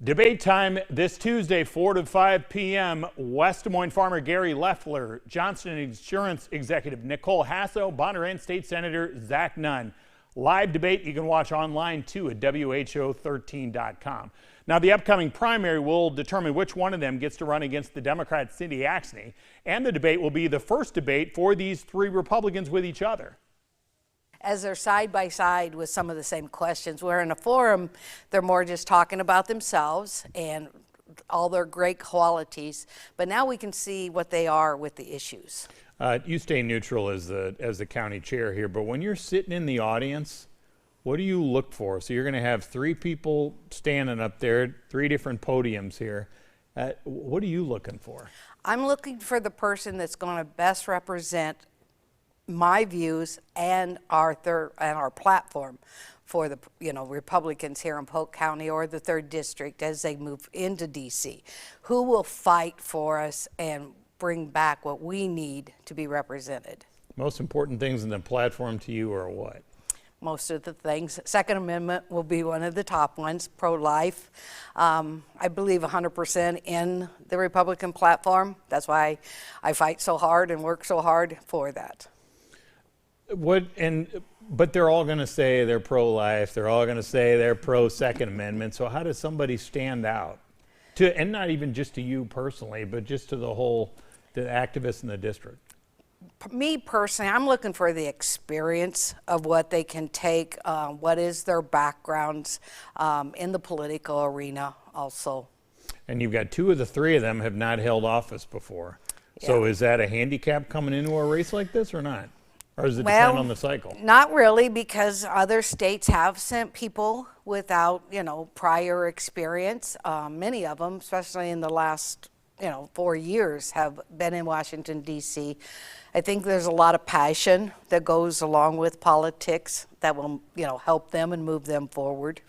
Debate time this Tuesday, 4 to 5 p.m. West Des Moines farmer Gary Leffler, Johnson Insurance executive Nicole Hasso, Bonnaroo State Senator Zach Nunn. Live debate you can watch online too at WHO13.com. Now, the upcoming primary will determine which one of them gets to run against the Democrat Cindy Axne, and the debate will be the first debate for these three Republicans with each other. As they're side by side with some of the same questions. Where in a forum, they're more just talking about themselves and all their great qualities, but now we can see what they are with the issues. You stay neutral as the county chair here, but when you're sitting in the audience, what do you look for? So you're going to have three people standing up there, three different podiums here. What are you looking for? I'm looking for the person that's going to best represent my views and our platform for the Republicans here in Polk County or the 3rd District as they move into DC. Who will fight for us and bring back what we need to be represented? Most important things in the platform to you are what? Most of the things. Second Amendment will be one of the top ones, pro-life. I believe 100% in the Republican platform. That's why I fight so hard and work so hard for that. But they're all going to say they're pro-life. They're all going to say they're pro-Second Amendment. So how does somebody stand out? And not even just to you personally, but just to the activists in the district. Me personally, I'm looking for the experience of what they can take, what is their backgrounds in the political arena also. And you've got two of the three of them have not held office before. Yeah. So is that a handicap coming into a race like this or not? Or does it depend on the cycle? Not really, because other states have sent people without, prior experience. Many of them, especially in the last, 4 years, have been in Washington, D.C. I think there's a lot of passion that goes along with politics that will, help them and move them forward.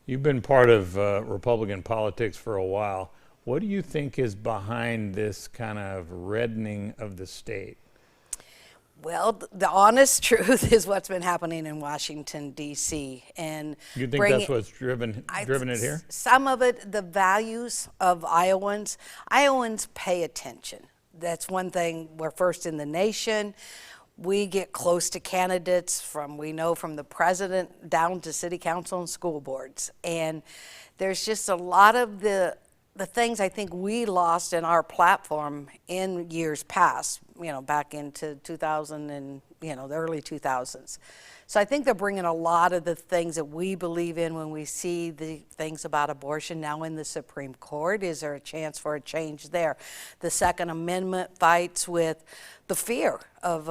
You've been part of Republican politics for a while. What do you think is behind this kind of reddening of the state? Well, the honest truth is what's been happening in Washington, D.C. And you think that's what's driven it here? Some of it, the values of Iowans. Iowans pay attention. That's one thing. We're first in the nation. We get close to candidates from the president down to city council and school boards. And there's just a lot of the things I think we lost in our platform in years past, back into 2000 and, the early 2000s. So I think they're bringing a lot of the things that we believe in when we see the things about abortion now in the Supreme Court. Is there a chance for a change there? The Second Amendment fights with the fear of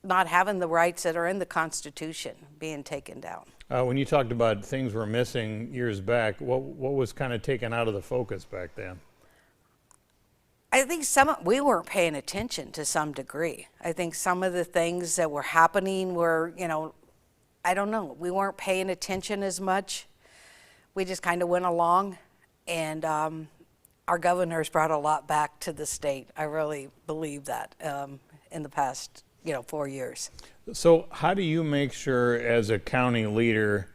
not having the rights that are in the Constitution being taken down. When you talked about things were missing years back, what was kind of taken out of the focus back then? I think we weren't paying attention to some degree. I think some of the things that were happening were, I don't know, we weren't paying attention as much. We just kind of went along, and our governor's brought a lot back to the state. I really believe that in the past 4 years. So how do you make sure as a county leader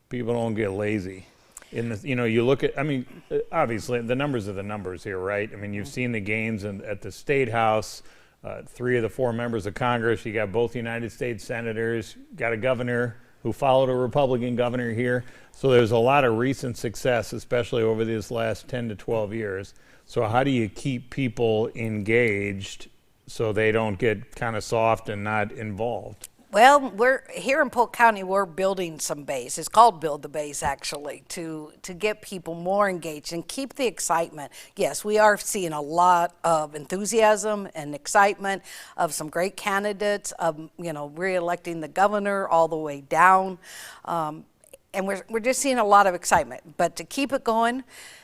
people don't get lazy? You look at, obviously the numbers are the numbers here, right? You've seen the gains at the State House, 3 of the 4 members of Congress, you got both United States senators, got a governor who followed a Republican governor here. So there's a lot of recent success, especially over these last 10 to 12 years. So how do you keep people engaged so they don't get kind of soft and not involved? Well, we're here in Polk County, we're building some base. It's called Build the Base, actually, to get people more engaged and keep the excitement. Yes, we are seeing a lot of enthusiasm and excitement of some great candidates, of re-electing the governor all the way down. And we're just seeing a lot of excitement. But to keep it going,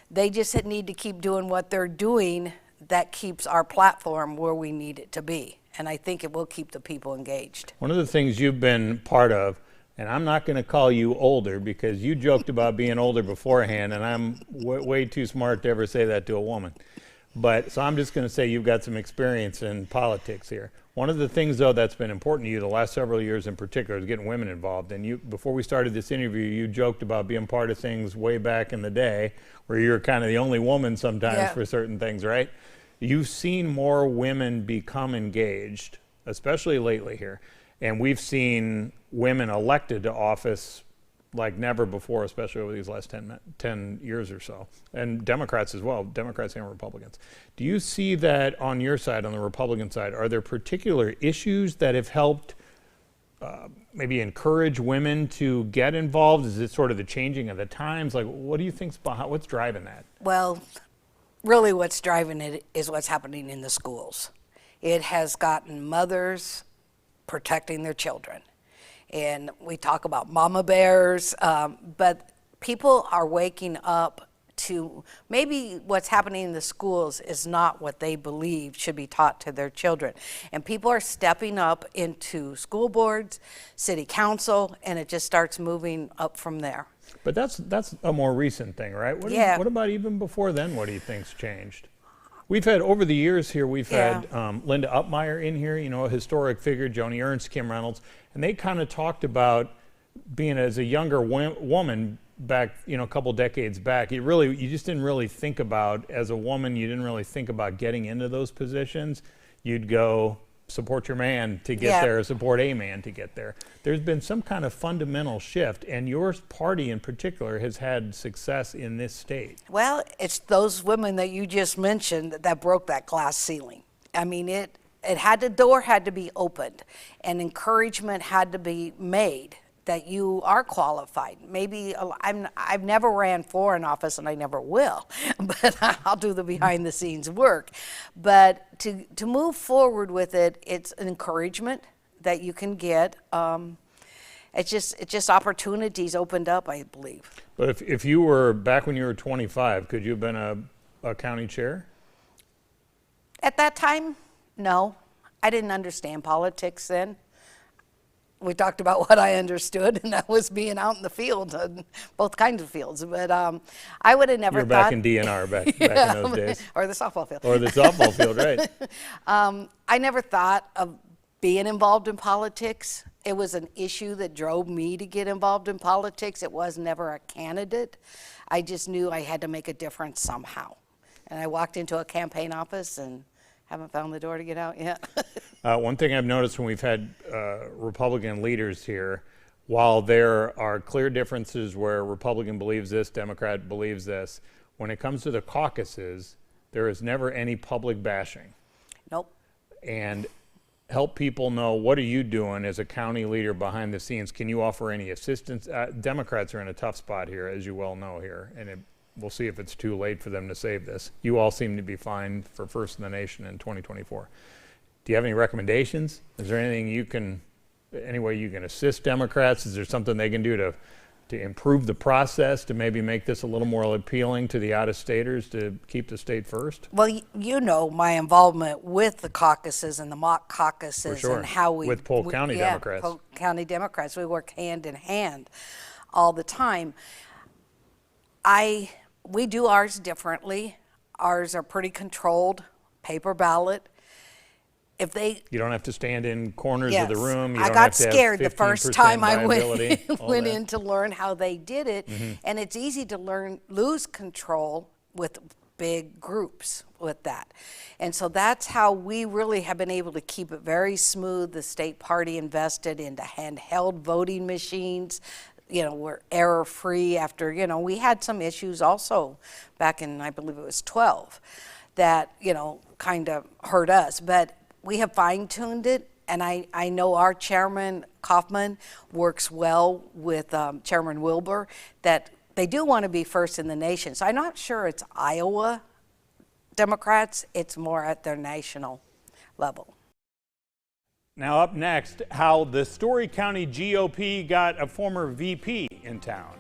they just need to keep doing what they're doing. That keeps our platform where we need it to be. And I think it will keep the people engaged. One of the things you've been part of, and I'm not going to call you older because you joked about being older beforehand, and I'm way too smart to ever say that to a woman. But so I'm just going to say you've got some experience in politics here. One of the things, though, that's been important to you the last several years in particular is getting women involved. And you, before we started this interview, you joked about being part of things way back in the day where you're kind of the only woman sometimes for certain things, right? You've seen more women become engaged, especially lately here. And we've seen women elected to office like never before, especially over these last 10 years or so. And Democrats as well, Democrats and Republicans. Do you see that on your side, on the Republican side? Are there particular issues that have helped maybe encourage women to get involved? Is it sort of the changing of the times? Like, what do you think's behind, what's driving that? Well, really what's driving it is what's happening in the schools. It has gotten mothers protecting their children. And we talk about mama bears, but people are waking up to maybe what's happening in the schools is not what they believe should be taught to their children. And people are stepping up into school boards, city council, and it just starts moving up from there. But that's a more recent thing, right? What about even before then? What do you think's changed? We've had, over the years here, we've had Linda Upmeyer in here, you know, a historic figure, Joni Ernst, Kim Reynolds, and they kind of talked about being as a younger woman back, you know, a couple decades back. You just didn't really think about, as a woman, you didn't really think about getting into those positions. You'd go support your man to get there, or support a man to get there. There's been some kind of fundamental shift, and your party in particular has had success in this state. Well, it's those women that you just mentioned that broke that glass ceiling. I mean, the door had to be opened, and encouragement had to be made that you are qualified. Maybe I've never ran for an office, and I never will, but I'll do the behind the scenes work. But to move forward with it, it's an encouragement that you can get. It's just opportunities opened up, I believe. But if you were, back when you were 25, could you have been a county chair? At that time, no. I didn't understand politics then. We talked about what I understood, and that was being out in the field, both kinds of fields. But I would have never You're thought. back in DNR back in those days. Or the softball field. Or the softball field, right. I never thought of being involved in politics. It was an issue that drove me to get involved in politics. It was never a candidate. I just knew I had to make a difference somehow. And I walked into a campaign office and haven't found the door to get out yet. One thing I've noticed when we've had Republican leaders here, while there are clear differences where Republican believes this, Democrat believes this, when it comes to the caucuses, there is never any public bashing. Nope. And help people know, what are you doing as a county leader behind the scenes? Can you offer any assistance? Democrats are in a tough spot here, as you well know here, and we'll see if it's too late for them to save this. You all seem to be fine for first in the nation in 2024. Do you have any recommendations? Is there anything any way you can assist Democrats? Is there something they can do to improve the process, to maybe make this a little more appealing to the out-of-staters to keep the state first? Well, you know my involvement with the caucuses and the mock caucuses. For sure. And how with Polk County Democrats. Polk County Democrats. We work hand in hand all the time. We do ours differently. Ours are pretty controlled, paper ballot. You don't have to stand in corners of the room. You I don't got have to have scared the first time I went in in to learn how they did it. And it's easy to lose control with big groups with that. And so that's how we really have been able to keep it very smooth. The state party invested into handheld voting machines. You know, we're error-free after, you know, we had some issues also back in, I believe it was 12, that, you know, kind of hurt us. But we have fine-tuned it, and I know our Chairman Kaufman works well with Chairman Wilbur, that they do want to be first in the nation. So I'm not sure it's Iowa Democrats, it's more at their national level. Now up next, how the Story County GOP got a former VP in town.